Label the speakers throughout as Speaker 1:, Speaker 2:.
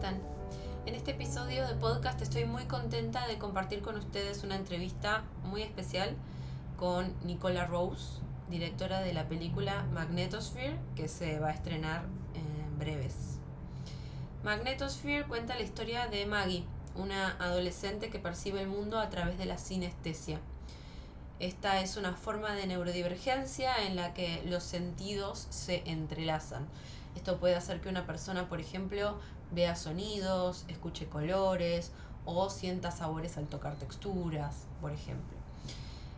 Speaker 1: están? En este episodio de podcast estoy muy contenta de compartir con ustedes una entrevista muy especial con Nicola Rose, directora de la película Magnetosphere, que se va a estrenar en breves. Magnetosphere cuenta la historia de Maggie, una adolescente que percibe el mundo a través de la sinestesia. Esta es una forma de neurodivergencia en la que los sentidos se entrelazan. Esto puede hacer que una persona, por ejemplo, vea sonidos, escuche colores o sienta sabores al tocar texturas, por ejemplo.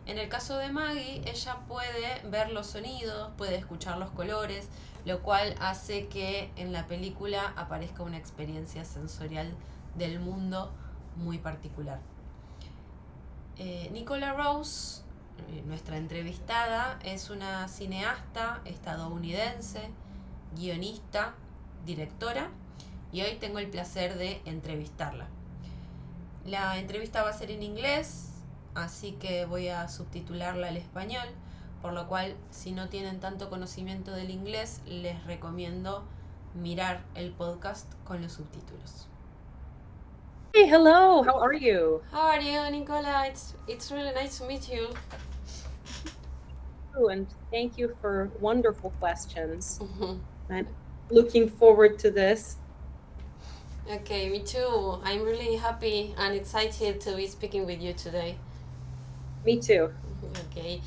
Speaker 1: En el caso de Maggie, ella puede ver los sonidos, puede escuchar los colores, lo cual hace que en la película aparezca una experiencia sensorial del mundo muy particular. Nicola Rose, nuestra entrevistada, es una cineasta estadounidense, guionista, directora, y hoy tengo el placer de entrevistarla. La entrevista va a ser en inglés, así que voy a subtitularla al español, por lo cual, si no tienen tanto conocimiento del inglés, les recomiendo mirar el podcast con los subtítulos.
Speaker 2: Hey, hello, how are you?
Speaker 1: How are you, Nicola? It's really nice to meet you.
Speaker 2: And thank you for wonderful questions. I'm looking forward to this.
Speaker 1: Okay, me too. I'm really happy and excited to be speaking with you today.
Speaker 2: Me too.
Speaker 1: Okay.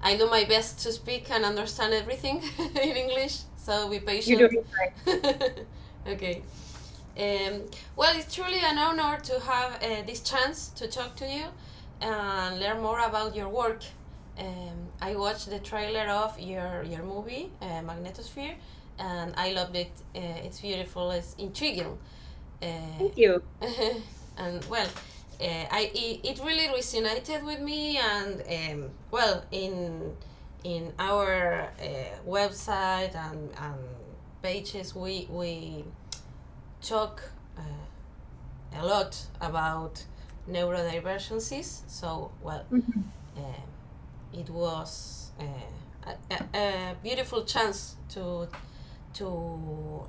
Speaker 1: I do my best to speak and understand everything in English, so be patient.
Speaker 2: You're doing great.
Speaker 1: Okay. Well, it's truly an honor to have this chance to talk to you and learn more about your work. I watched the trailer of your movie, Magnetosphere, and I loved it. It's beautiful, it's intriguing.
Speaker 2: Thank you.
Speaker 1: And well, it really resonated with me, and well, in our website and pages, we talk a lot about neurodivergencies. So well, it was a beautiful chance to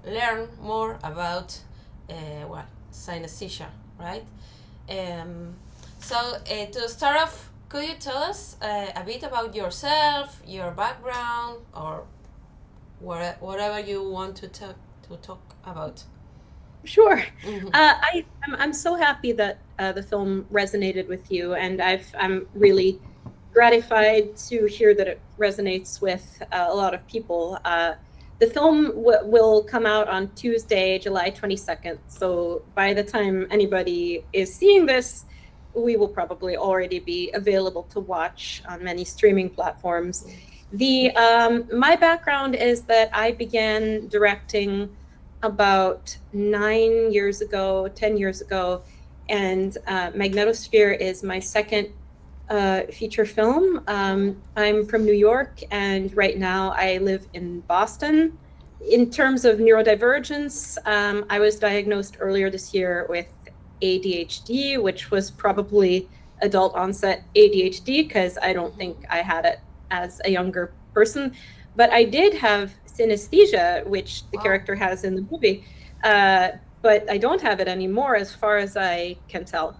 Speaker 1: learn more about well, synesthesia, right? So to start off, could you tell us a bit about yourself, your background, or whatever you want to talk about?
Speaker 2: Sure. I'm so happy that the film resonated with you, and I'm really gratified to hear that it resonates with a lot of people. The film will come out on Tuesday, July 22nd. So by the time anybody is seeing this, we will probably already be available to watch on many streaming platforms. My background is that I began directing about 10 years ago, and Magnetosphere is my second feature film. I'm from New York, and right now I live in Boston. In terms of neurodivergence, I was diagnosed earlier this year with ADHD, which was probably adult onset ADHD, because I don't think I had it as a younger person. But I did have synesthesia, which the character has in the movie, but I don't have it anymore as far as I can tell.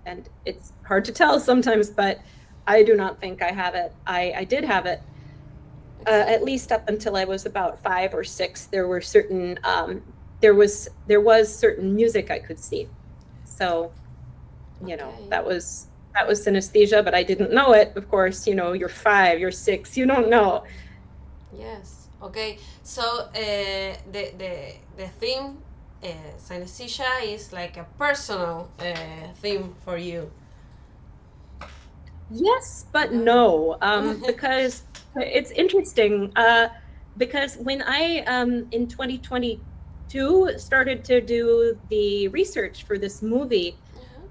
Speaker 2: And it's hard to tell sometimes, but I do not think I have it. I did have it at least up until I was about 5 or 6. There were certain there was certain music I could see. So, you know, that was synesthesia, but I didn't know it. Of course, you know, you're 5, you're 6, you don't know.
Speaker 1: Yes. Okay. So the theme, synesthesia, is like a personal theme for you.
Speaker 2: Yes, but no, because it's interesting. Because when I in 2022 started to do the research for this movie,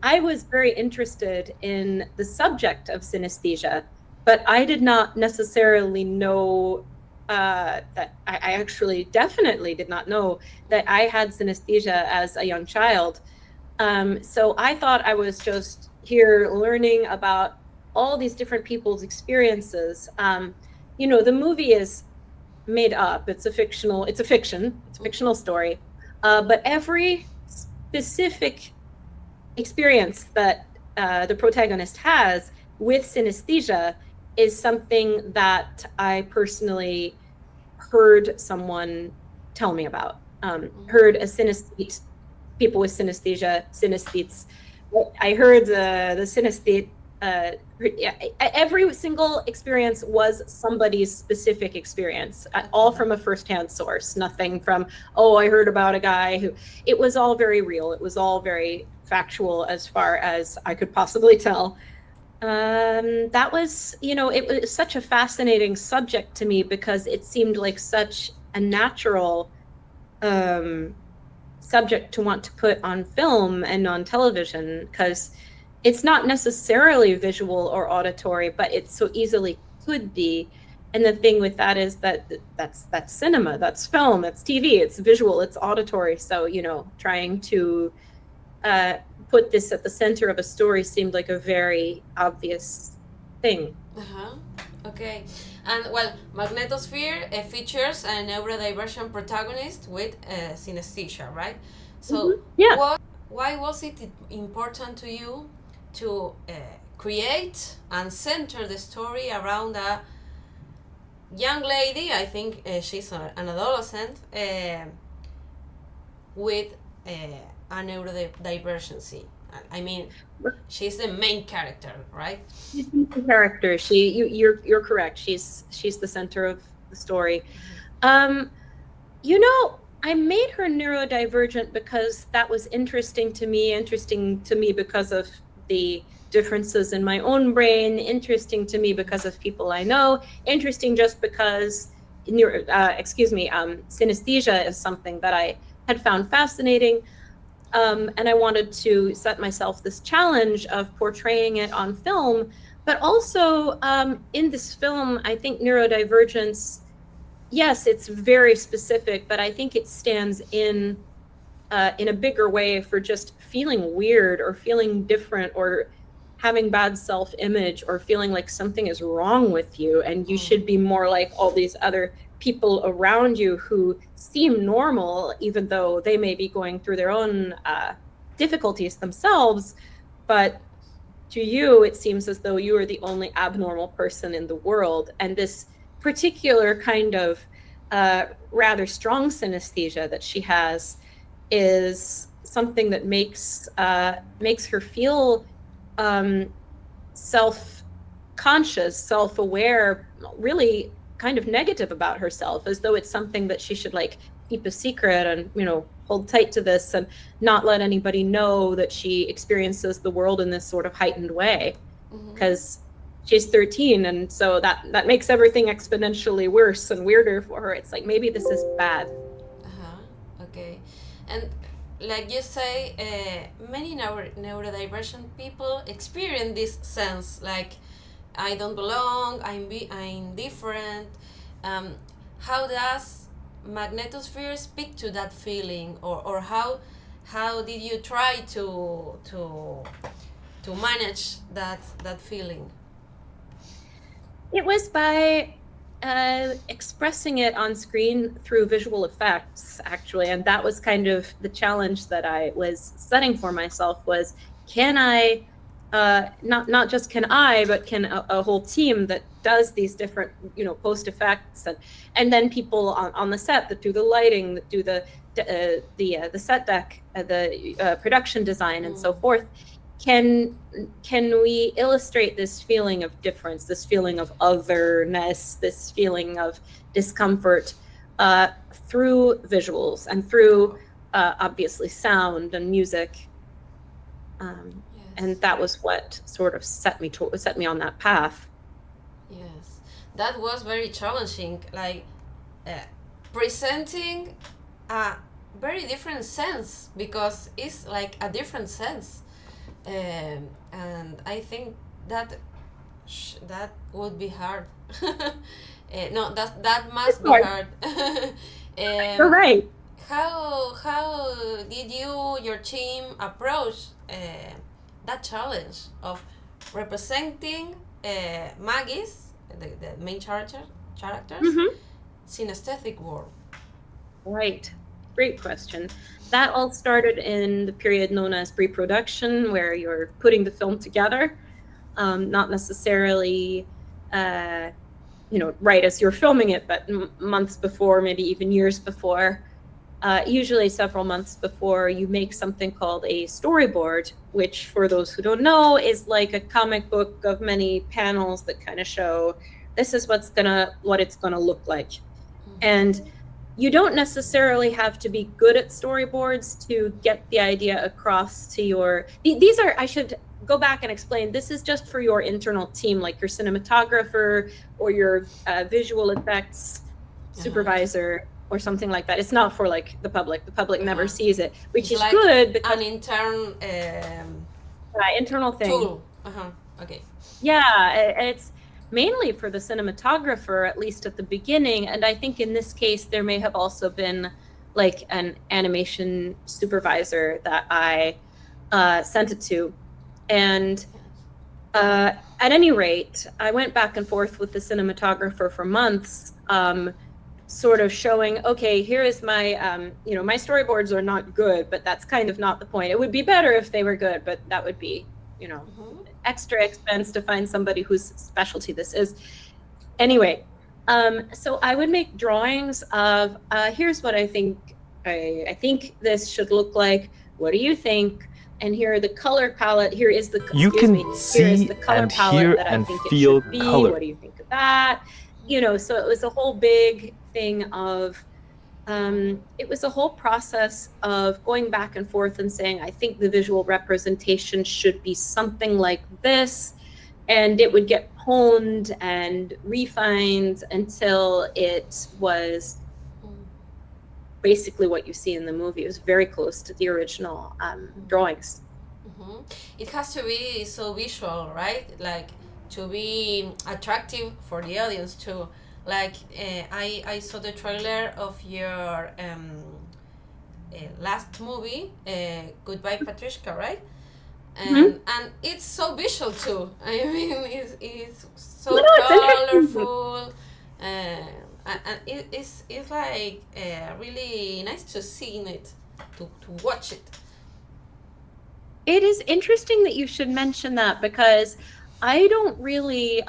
Speaker 2: I was very interested in the subject of synesthesia, but I did not necessarily know that I actually definitely did not know that I had synesthesia as a young child. So I thought I was just here learning about all these different people's experiences. You know, the movie is made up. It's a fiction. It's a fictional story. but every specific experience that the protagonist has with synesthesia is something that I personally heard someone tell me about. Heard a synesthete, people with synesthesia, synesthetes. I heard the synesthete. Every single experience was somebody's specific experience, all from a firsthand source. Nothing from, oh, I heard about a guy who. It was all very real. It was all very factual as far as I could possibly tell. That was, it was such a fascinating subject to me because it seemed like such a natural subject to want to put on film and on television, because it's not necessarily visual or auditory, but it so easily could be. And the thing with that is that that's cinema, that's film, that's TV, it's visual, it's auditory. So, trying to put this at the center of a story seemed like a very obvious thing.
Speaker 1: Okay. And well, Magnetosphere features a neurodivergent protagonist with synesthesia, right? So
Speaker 2: yeah.
Speaker 1: Why was it important to you to create and center the story around a young lady, I think she's an adolescent, with a neurodivergency? I mean, she's the main character, right?
Speaker 2: She's the character. You're correct. She's the center of the story. I made her neurodivergent because that was interesting to me because of the differences in my own brain, interesting to me because of people I know, interesting just because synesthesia is something that I had found fascinating. And I wanted to set myself this challenge of portraying it on film. But also in this film, I think neurodivergence, yes, it's very specific, but I think it stands in a bigger way for just feeling weird or feeling different or having bad self-image or feeling like something is wrong with you and you should be more like all these other people around you who seem normal, even though they may be going through their own difficulties themselves. But to you, it seems as though you are the only abnormal person in the world. And this particular kind of rather strong synesthesia that she has is something that makes her feel self-conscious, self-aware, really kind of negative about herself, as though it's something that she should like keep a secret and hold tight to this and not let anybody know that she experiences the world in this sort of heightened way, because she's 13, and so that makes everything exponentially worse and weirder for her. It's like, maybe this is bad.
Speaker 1: Okay. And like you say, many neurodivergent people experience this sense like, I don't belong, I'm different. How does Magnetosphere speak to that feeling, or how did you try to manage that feeling?
Speaker 2: It was by expressing it on screen through visual effects, actually, and that was kind of the challenge that I was setting for myself. Was, can I not just can I, but can a whole team that does these different post effects and then people on the set that do the lighting, that do the set deck, the production design and so forth. Can we illustrate this feeling of difference, this feeling of otherness, this feeling of discomfort through visuals and through obviously sound and music? And that was what sort of set me on that path.
Speaker 1: Yes, that was very challenging, like presenting a very different sense, because it's like a different sense. And I think that would be hard. No, that must be hard.
Speaker 2: You're right.
Speaker 1: How did your team approach that challenge of representing Maggie's, the main characters, synesthetic world?
Speaker 2: Right. great question. That all started in the period known as pre-production, where you're putting the film together, not necessarily, right as you're filming it, but months before, maybe even years before. Usually several months before, you make something called a storyboard, which, for those who don't know, is like a comic book of many panels that kind of show this is what it's gonna look like. And you don't necessarily have to be good at storyboards to get the idea across to your. These are, I should go back and explain, this is just for your internal team, like your cinematographer or your visual effects supervisor or something like that. It's not for like the public. The public never sees it, which is like good because
Speaker 1: an
Speaker 2: internal thing.
Speaker 1: Tool. Okay.
Speaker 2: Yeah, it's mainly for the cinematographer, at least at the beginning. And I think in this case, there may have also been like an animation supervisor that I sent it to. And at any rate, I went back and forth with the cinematographer for months, sort of showing, okay, here is my, my storyboards are not good, but that's kind of not the point. It would be better if they were good, but that would be, extra expense to find somebody whose specialty this is. Anyway, so I would make drawings of, here's what I think this should look like. What do you think? And here are the color palette. Here is the
Speaker 3: see the color and palette hear that and I think feel it should be. Color.
Speaker 2: What do you think of that? So it was a whole big thing of, it was a whole process of going back and forth and saying, I think the visual representation should be something like this. And it would get honed and refined until it was basically what you see in the movie. It was very close to the original drawings.
Speaker 1: It has to be so visual, right? Like to be attractive for the audience too. Like I saw the trailer of your last movie, Goodbye Petrushka, right? And it's so visual too. I mean, it's so colorful, and it's like really nice to see in it, to watch it.
Speaker 2: It is interesting that you should mention that, because I don't really,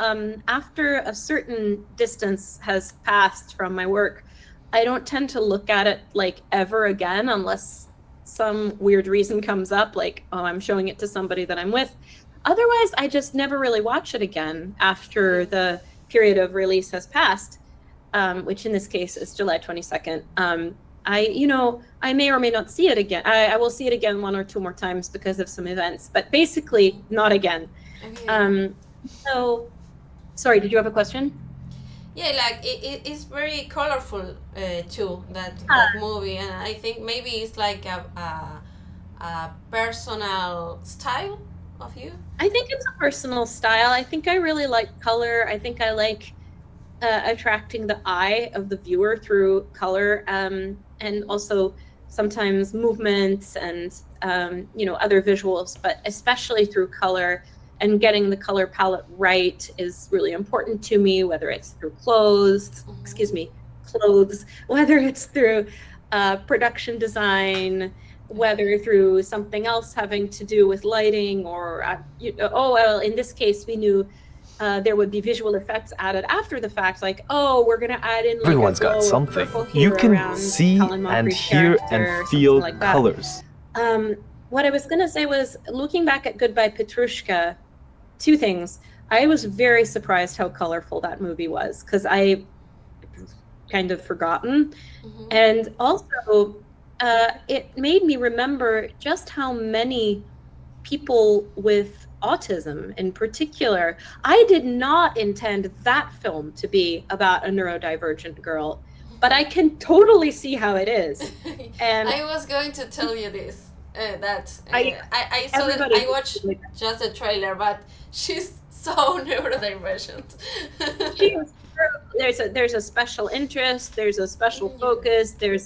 Speaker 2: after a certain distance has passed from my work, I don't tend to look at it like ever again, unless some weird reason comes up, like, oh, I'm showing it to somebody that I'm with. Otherwise, I just never really watch it again after the period of release has passed, which in this case is July 22nd. I may or may not see it again. I will see it again one or two more times because of some events, but basically not again. Okay. So, sorry, did you have a question?
Speaker 1: Yeah, like it's very colorful too, that movie, and I think maybe it's like a personal style of you.
Speaker 2: I think it's a personal style. I think I really like color. I think I like attracting the eye of the viewer through color, and also sometimes movements and other visuals, but especially through color. And getting the color palette right is really important to me, whether it's through clothes, whether it's through production design, whether through something else having to do with lighting, or, in this case, we knew there would be visual effects added after the fact, like, we're going to add in like
Speaker 3: everyone's got something. You can see and hear and feel like colors.
Speaker 2: What I was going to say was, looking back at Goodbye Petrushka, two things. I was very surprised how colorful that movie was, because I kind of forgotten. And also, it made me remember just how many people with autism in particular. I did not intend that film to be about a neurodivergent girl, but I can totally see how it is. And
Speaker 1: I was going to tell you this. I saw that. I watched just the trailer, but she's so neurodivergent.
Speaker 2: There's a special interest, there's a special focus, there's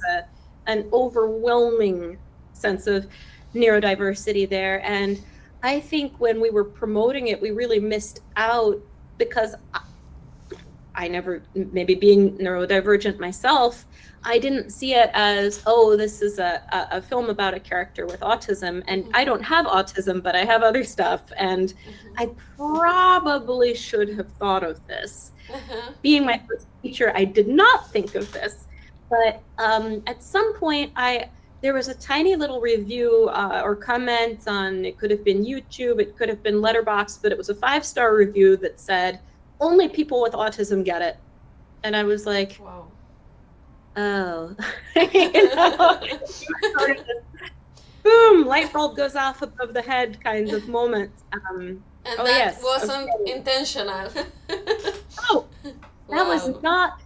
Speaker 2: an overwhelming sense of neurodiversity there, and I think when we were promoting it, we really missed out, because maybe being neurodivergent myself, I didn't see it as, oh, this is a film about a character with autism, and I don't have autism, but I have other stuff, and I probably should have thought of this. Being my first teacher, I did not think of this, but at some point, there was a tiny little review or comment on, it could have been YouTube, it could have been Letterboxd, but it was a 5-star review that said, only people with autism get it. And I was like,
Speaker 1: wow.
Speaker 2: Oh, boom, light bulb goes off above the head kinds of moments.
Speaker 1: And that wasn't intentional.
Speaker 2: Oh, that was not,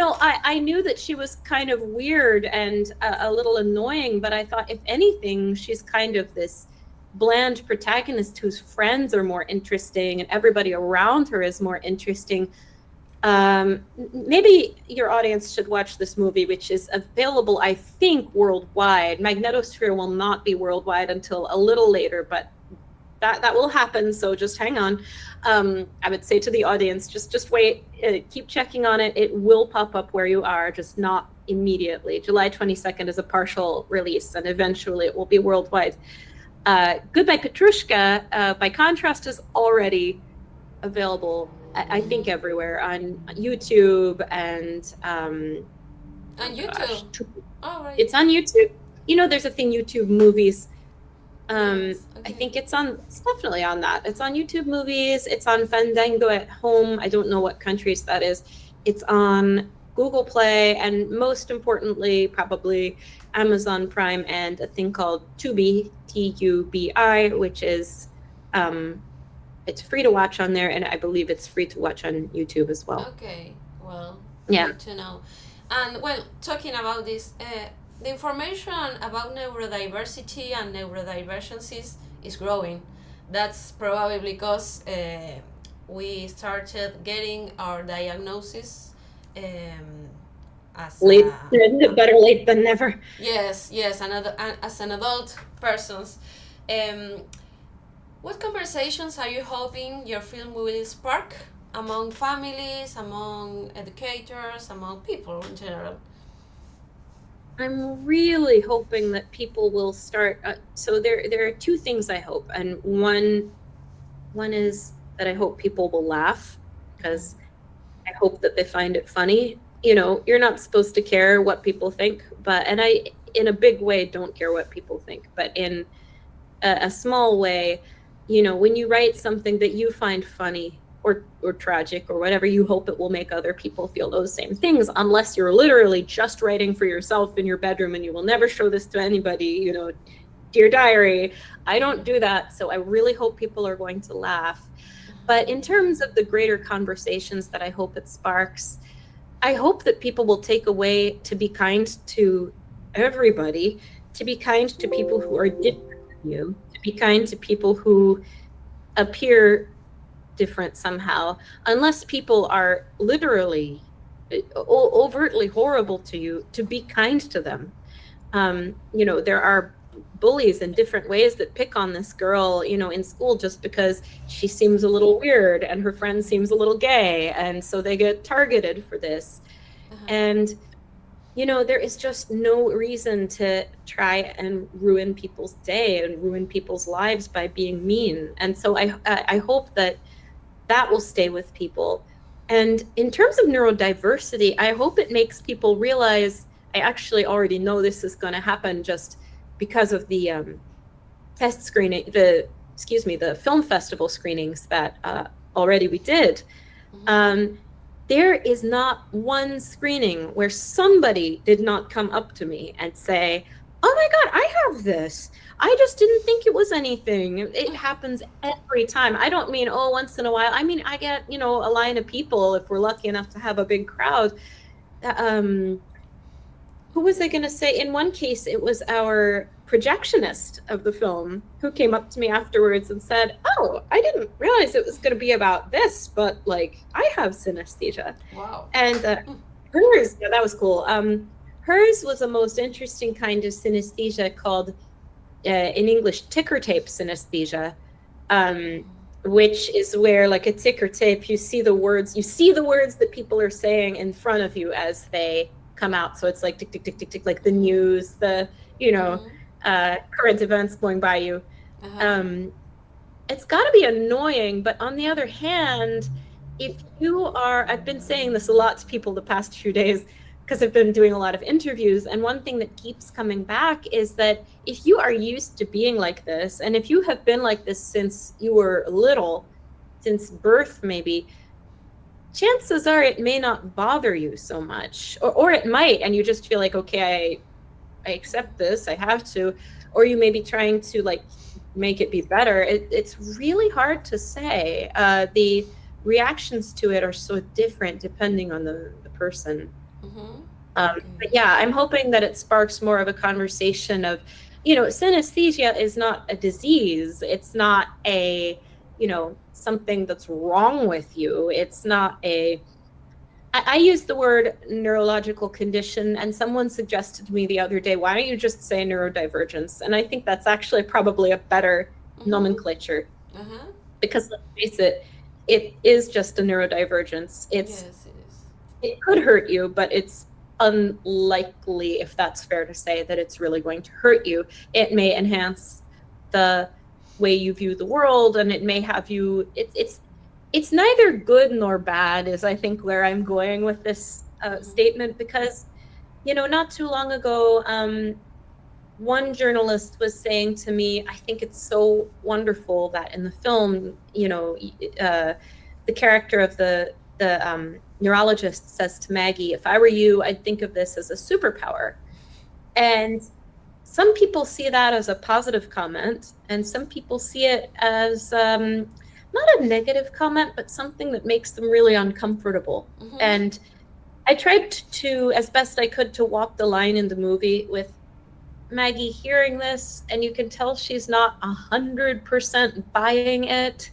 Speaker 2: I knew that she was kind of weird and a little annoying, but I thought, if anything, she's kind of this bland protagonist whose friends are more interesting and everybody around her is more interesting. Maybe your audience should watch this movie, which is available, I think, worldwide. Magnetosphere will not be worldwide until a little later, but that will happen, so just hang on. I would say to the audience, just wait, keep checking on it. It will pop up where you are, just not immediately. July 22nd is a partial release, and eventually it will be worldwide. Goodbye Petrushka, by contrast, is already available, I think, everywhere on YouTube and
Speaker 1: on YouTube. Oh, right.
Speaker 2: It's on YouTube. There's a thing, YouTube Movies.
Speaker 1: Yes, okay.
Speaker 2: I think it's definitely on that. It's on YouTube Movies. It's on Fandango at home. I don't know what countries that is. It's on Google Play, and most importantly, probably Amazon Prime, and a thing called Tubi, Tubi, which is it's free to watch on there, and I believe it's free to watch on YouTube as well.
Speaker 1: Okay, well,
Speaker 2: yeah.
Speaker 1: Good to know. And well, talking about this, the information about neurodiversity and neurodivergencies is growing. That's probably because we started getting our diagnosis as
Speaker 2: better late than never.
Speaker 1: Yes, as an adult persons. What conversations are you hoping your film will spark among families, among educators, among people in general?
Speaker 2: I'm really hoping that people will start. So there are two things I hope, and one is that I hope people will laugh, because I hope that they find it funny. You're not supposed to care what people think, and I, in a big way, don't care what people think, but in a small way, when you write something that you find funny or tragic or whatever, you hope it will make other people feel those same things, unless you're literally just writing for yourself in your bedroom and you will never show this to anybody, dear diary. I don't do that, so I really hope people are going to laugh. But in terms of the greater conversations that I hope it sparks, I hope that people will take away to be kind to everybody, to be kind to people who are different from you, to be kind to people who appear different somehow, unless people are literally overtly horrible to you, to be kind to them. There are bullies in different ways that pick on this girl, in school, just because she seems a little weird and her friend seems a little gay, and so they get targeted for this. And there is just no reason to try and ruin people's day and ruin people's lives by being mean. And so I hope that will stay with people. And in terms of neurodiversity, I hope it makes people realize, I actually already know this is going to happen just because of the test screening, the film festival screenings that already we did. There is not one screening where somebody did not come up to me and say, oh my God, I have this. I just didn't think it was anything. It happens every time. I don't mean, once in a while. I mean, I get, a line of people, if we're lucky enough to have a big crowd. Who was I going to say? In one case, it was our projectionist of the film who came up to me afterwards and said, oh, I didn't realize it was going to be about this, but I have synesthesia.
Speaker 1: Wow.
Speaker 2: And hers, that was cool. Hers was a most interesting kind of synesthesia called, in English, ticker tape synesthesia, which is where, like a ticker tape, you see the words that people are saying in front of you as they come out. So it's like tick, tick, tick, tick, tick, like the news, the, current events going by you. It's got to be annoying, but on the other hand, if you are, I've been saying this a lot to people the past few days because I've been doing a lot of interviews, and one thing that keeps coming back is that if you are used to being like this, and if you have been like this since you were little, since birth maybe, chances are it may not bother you so much, or it might, and you just feel like, okay, I accept this, I have to, or you may be trying to like make it be better. It's really hard to say. The reactions to it are so different depending on the person. But yeah, I'm hoping that it sparks more of a conversation of, synesthesia is not a disease. It's not a, something that's wrong with you. It's not I use the word neurological condition, and someone suggested to me the other day, why don't you just say neurodivergence? And I think that's actually probably a better nomenclature, because let's face it, it is just a neurodivergence. Yes, it is. It could hurt you, but it's unlikely, if that's fair to say, that it's really going to hurt you. It may enhance the way you view the world, and it may have you, it's neither good nor bad, is I think where I'm going with this statement, because, not too long ago, one journalist was saying to me, I think it's so wonderful that in the film, the character of the neurologist says to Maggie, if I were you, I'd think of this as a superpower. And some people see that as a positive comment, and some people see it as not a negative comment, but something that makes them really uncomfortable. And I tried to, as best I could, to walk the line in the movie with Maggie hearing this, and you can tell she's not 100% buying it.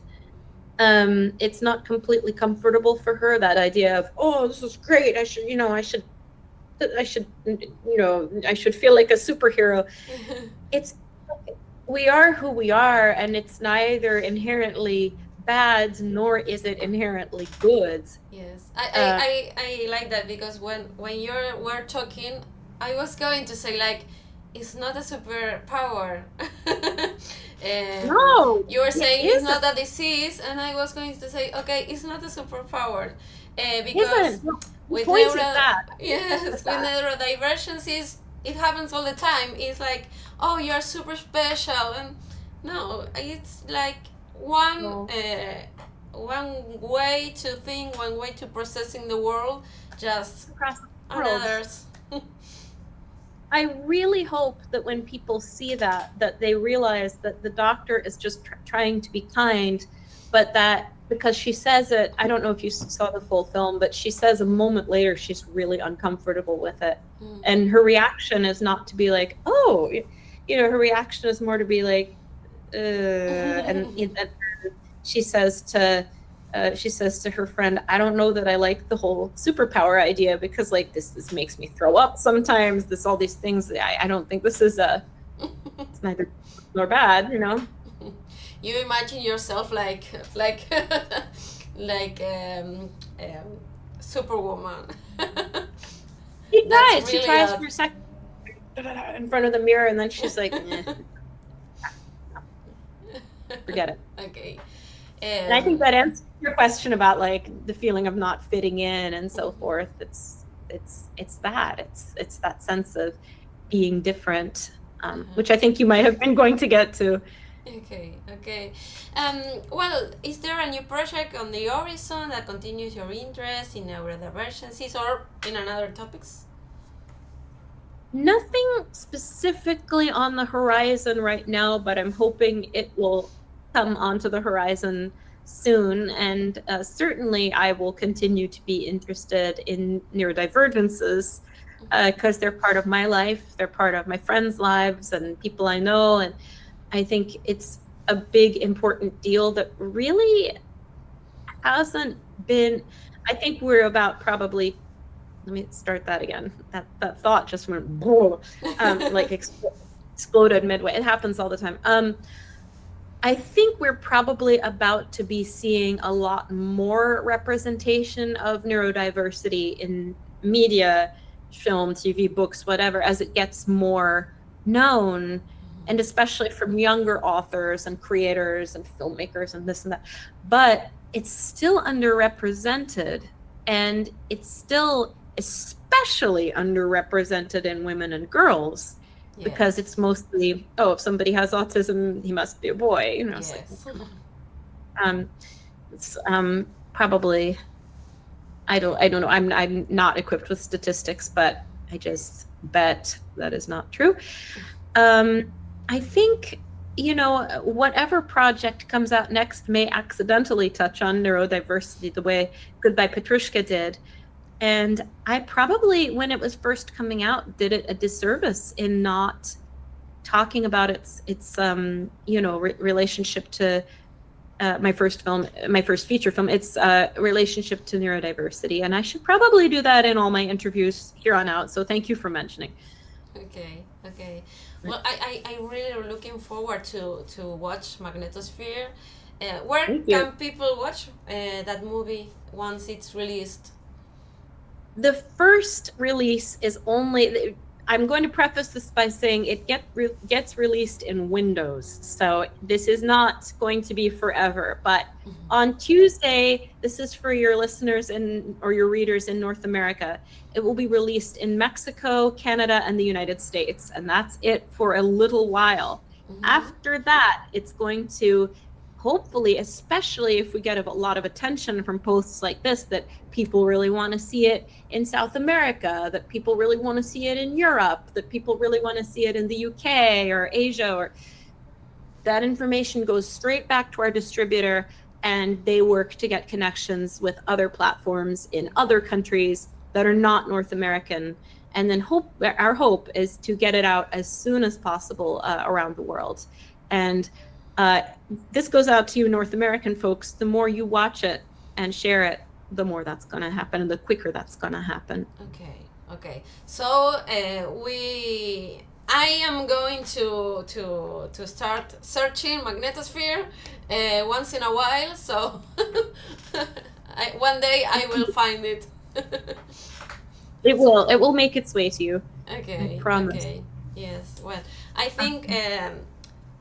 Speaker 2: It's not completely comfortable for her, that idea of, oh, this is great, I should feel like a superhero. It's, we are who we are, and it's neither inherently bad nor is it inherently good.
Speaker 1: Yes, I like that, because when we're talking, I was going to say, like, it's not a superpower.
Speaker 2: No,
Speaker 1: you were saying it's not a disease, and I was going to say, okay, it's not a superpower, because with neurodivergencies, it happens all the time. It's like, oh, you're super special, and no, it's like one way to think, one way to processing the world, just on others.
Speaker 2: I really hope that when people see that they realize that the doctor is just trying to be kind, but that because she says it, I don't know if you saw the full film, but she says a moment later she's really uncomfortable with it. And her reaction is not to be like, oh, her reaction is more to be like, and she says to her friend, I don't know that I like the whole superpower idea, because like this makes me throw up sometimes, all these things. I don't think this is it's neither good nor bad,
Speaker 1: You imagine yourself like Superwoman.
Speaker 2: She tries for a second in front of the mirror, and then she's like, forget it.
Speaker 1: Okay.
Speaker 2: And I think that answers your question about like the feeling of not fitting in and so forth. It's that sense of being different, which I think you might have been going to get to.
Speaker 1: Okay. Well, is there a new project on the horizon that continues your interest in neurodivergencies or in another topics?
Speaker 2: Nothing specifically on the horizon right now, but I'm hoping it will come onto the horizon soon. And certainly I will continue to be interested in neurodivergences because they're part of my life, they're part of my friends' lives and people I know. And I think it's a big, important deal that really hasn't been, I think we're about probably, let me start that again. That thought just went like exploded midway. It happens all the time. I think we're probably about to be seeing a lot more representation of neurodiversity in media, film, TV, books, whatever, as it gets more known, and especially from younger authors and creators and filmmakers and this and that. But it's still underrepresented, and it's still especially underrepresented in women and girls. Yes. Because it's mostly, oh, if somebody has autism, he must be a boy. You know, yes. It's probably, I don't know. I'm not equipped with statistics, but I just bet that is not true. I think, you know, whatever project comes out next may accidentally touch on neurodiversity the way Goodbye Petrushka did. And I probably, when it was first coming out, did it a disservice in not talking about its you know, relationship to my first feature film, its relationship to neurodiversity. And I should probably do that in all my interviews here on out. So thank you for mentioning.
Speaker 1: Okay. Well, I really looking forward to watch Magnetosphere. Where can people watch that movie once it's released?
Speaker 2: The first release is only, I'm going to preface this by saying it gets released in Windows. So this is not going to be forever, but on Tuesday, this is for your listeners or your readers in North America. It will be released in Mexico, Canada, and the United States. And that's it for a little while. After that, it's going to, hopefully, especially if we get a lot of attention from posts like this, that people really want to see it in South America, that people really want to see it in Europe, that people really want to see it in the UK or Asia, or that information goes straight back to our distributor, and they work to get connections with other platforms in other countries that are not North American. And then our hope is to get it out as soon as possible around the world. And this goes out to you North American folks. The more you watch it and share it, the more that's going to happen, and the quicker that's going to happen.
Speaker 1: Okay. So I am going to start searching Magnetosphere once in a while. So one day I will find it.
Speaker 2: It will make its way to you.
Speaker 1: Okay.
Speaker 2: I promise.
Speaker 1: Okay. Yes. Well, I think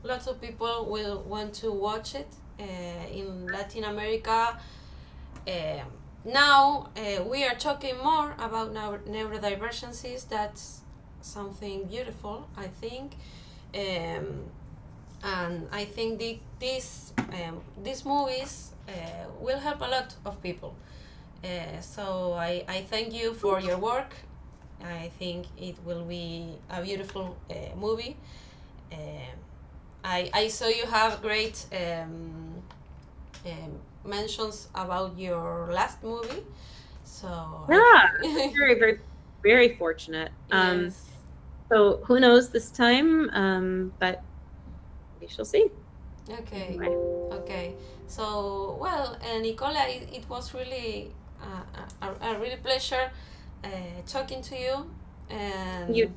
Speaker 1: lots of people will want to watch it in Latin America. Now we are talking more about neurodivergencies. That's something beautiful, I think, and I think these movies will help a lot of people. So I thank you for your work. I think it will be a beautiful movie. I saw you have great mentions about your last movie. So
Speaker 2: very, very, very fortunate.
Speaker 1: Yes.
Speaker 2: So who knows this time, but we shall see.
Speaker 1: Okay.
Speaker 2: Anyway.
Speaker 1: Okay. So, well, Nicola, it was really a really pleasure talking to you. And
Speaker 2: you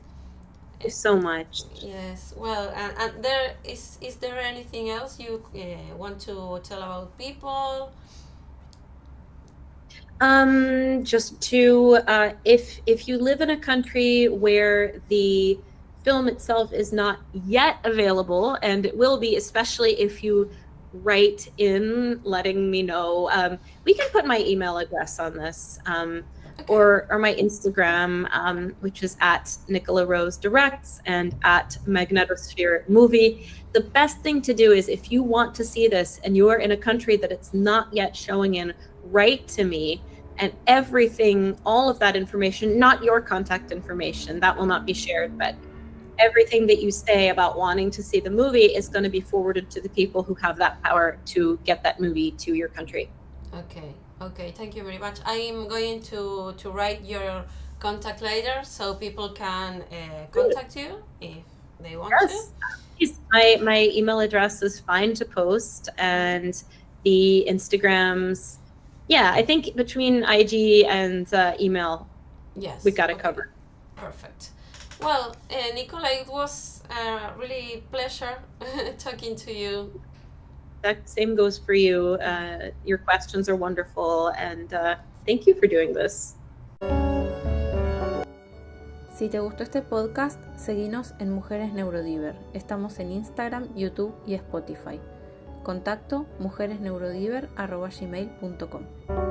Speaker 2: so much.
Speaker 1: Yes. Well, and there is there anything else you want to tell about people?
Speaker 2: Just to if you live in a country where the film itself is not yet available, and it will be, especially if you write in letting me know, we can put my email address on this, or my Instagram, which is at Nicola Rose Directs and at Magnetosphere Movie. The best thing to do is, if you want to see this and you are in a country that it's not yet showing in, write to me, and everything, all of that information, not your contact information, that will not be shared, but everything that you say about wanting to see the movie is going to be forwarded to the people who have that power to get that movie to your country.
Speaker 1: Okay, thank you very much. I am going to write your contact later so people can contact you if they want to.
Speaker 2: Yes, my email address is fine to post, and the Instagrams, yeah, I think between IG and email,
Speaker 1: yes,
Speaker 2: we got it covered.
Speaker 1: Perfect. Well, Nicola, it was a really pleasure talking to you.
Speaker 2: that same goes for you. Your questions are wonderful, and thank you for doing this.
Speaker 1: Si te gustó este podcast, seguinos en Mujeres Neurodiver. Estamos en Instagram, YouTube y Spotify. Contacto mujeresneurodiver@gmail.com.